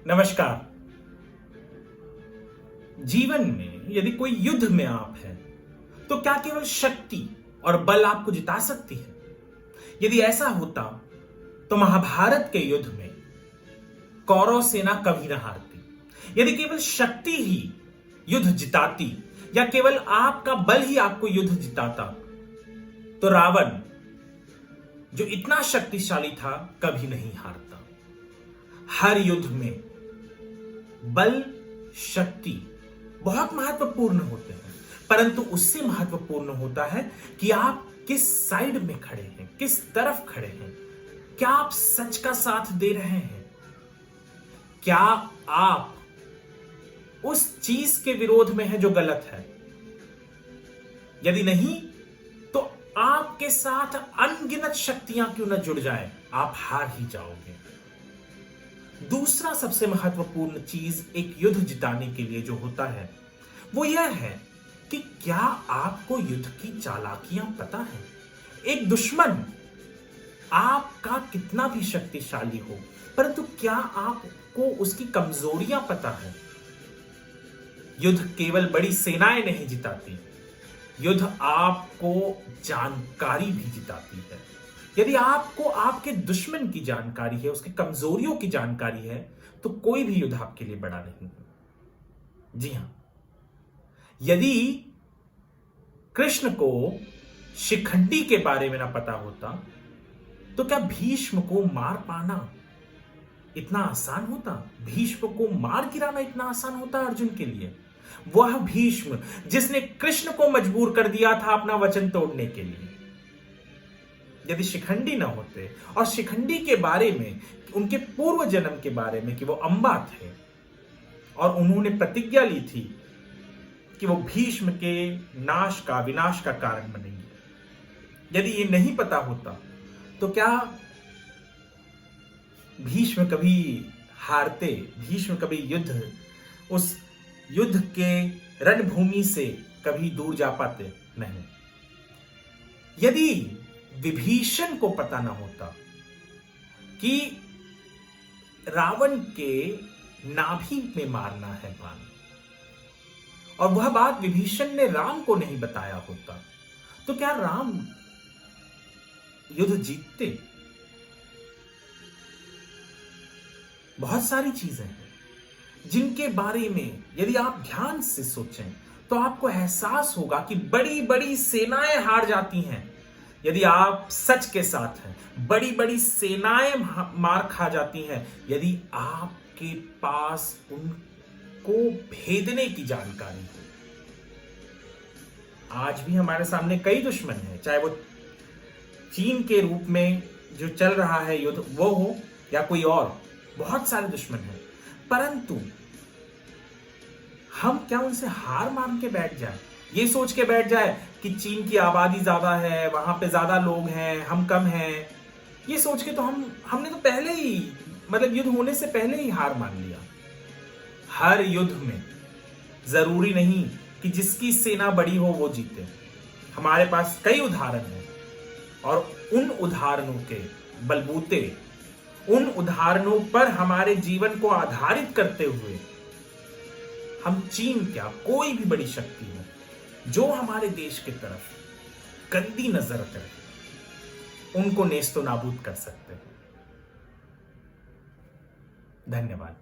नमस्कार। जीवन में यदि कोई युद्ध में आप हैं तो क्या केवल शक्ति और बल आपको जिता सकती है? यदि ऐसा होता तो महाभारत के युद्ध में कौरव सेना कभी न हारती। यदि केवल शक्ति ही युद्ध जिताती या केवल आपका बल ही आपको युद्ध जिताता तो रावण, जो इतना शक्तिशाली था, कभी नहीं हारता। हर युद्ध में बल, शक्ति बहुत महत्वपूर्ण होते हैं, परंतु उससे महत्वपूर्ण होता है कि आप किस साइड में खड़े हैं, किस तरफ खड़े हैं। क्या आप सच का साथ दे रहे हैं? क्या आप उस चीज के विरोध में हैं जो गलत है? यदि नहीं तो आपके साथ अनगिनत शक्तियां क्यों न जुड़ जाए, आप हार ही जाओगे। दूसरा सबसे महत्वपूर्ण चीज एक युद्ध जिताने के लिए जो होता है वो यह है कि क्या आपको युद्ध की चालाकियां पता है। एक दुश्मन आपका कितना भी शक्तिशाली हो, परंतु क्या आपको उसकी कमजोरियां पता है? युद्ध केवल बड़ी सेनाएं नहीं जिताती, युद्ध आपको जानकारी भी जिताती है। यदि आपको आपके दुश्मन की जानकारी है, उसकी कमजोरियों की जानकारी है, तो कोई भी युद्ध आपके लिए बड़ा नहीं है। जी हां, यदि कृष्ण को शिखंडी के बारे में ना पता होता तो क्या भीष्म को मार पाना इतना आसान होता? भीष्म को मार गिराना इतना आसान होता अर्जुन के लिए? वह भीष्म जिसने कृष्ण को मजबूर कर दिया था अपना वचन तोड़ने के लिए। यदि शिखंडी ना होते और शिखंडी के बारे में, उनके पूर्व जन्म के बारे में कि वो अंबा थे और उन्होंने प्रतिज्ञा ली थी कि वो भीष्म के विनाश का कारण बनेंगे, यदि ये नहीं पता होता तो क्या भीष्म कभी हारते? भीष्म कभी उस युद्ध के रणभूमि से कभी दूर जा पाते? नहीं। यदि विभीषण को पता ना होता कि रावण के नाभि में मारना है बाण, और वह बात विभीषण ने राम को नहीं बताया होता, तो क्या राम युद्ध जीतते? बहुत सारी चीजें हैं जिनके बारे में यदि आप ध्यान से सोचें तो आपको एहसास होगा कि बड़ी बड़ी सेनाएं हार जाती हैं यदि आप सच के साथ हैं। बड़ी बड़ी सेनाएं मार खा जाती हैं यदि आपके पास उनको भेदने की जानकारी हो। आज भी हमारे सामने कई दुश्मन हैं, चाहे वो चीन के रूप में जो चल रहा है युद्ध वो हो या कोई और, बहुत सारे दुश्मन हैं, परंतु हम क्या उनसे हार मान के बैठ जाए, ये सोच के बैठ जाए कि चीन की आबादी ज्यादा है, वहां पे ज्यादा लोग हैं, हम कम हैं, ये सोच के तो हमने तो पहले ही युद्ध होने से पहले ही हार मान लिया। हर युद्ध में जरूरी नहीं कि जिसकी सेना बड़ी हो वो जीते। हमारे पास कई उदाहरण हैं और उन उदाहरणों के बलबूते, उन उदाहरणों पर हमारे जीवन को आधारित करते हुए हम चीन क्या, कोई भी बड़ी शक्ति हो जो हमारे देश की तरफ गंदी नजर करे, उनको नेस्तो नाबूद कर सकते हैं। धन्यवाद।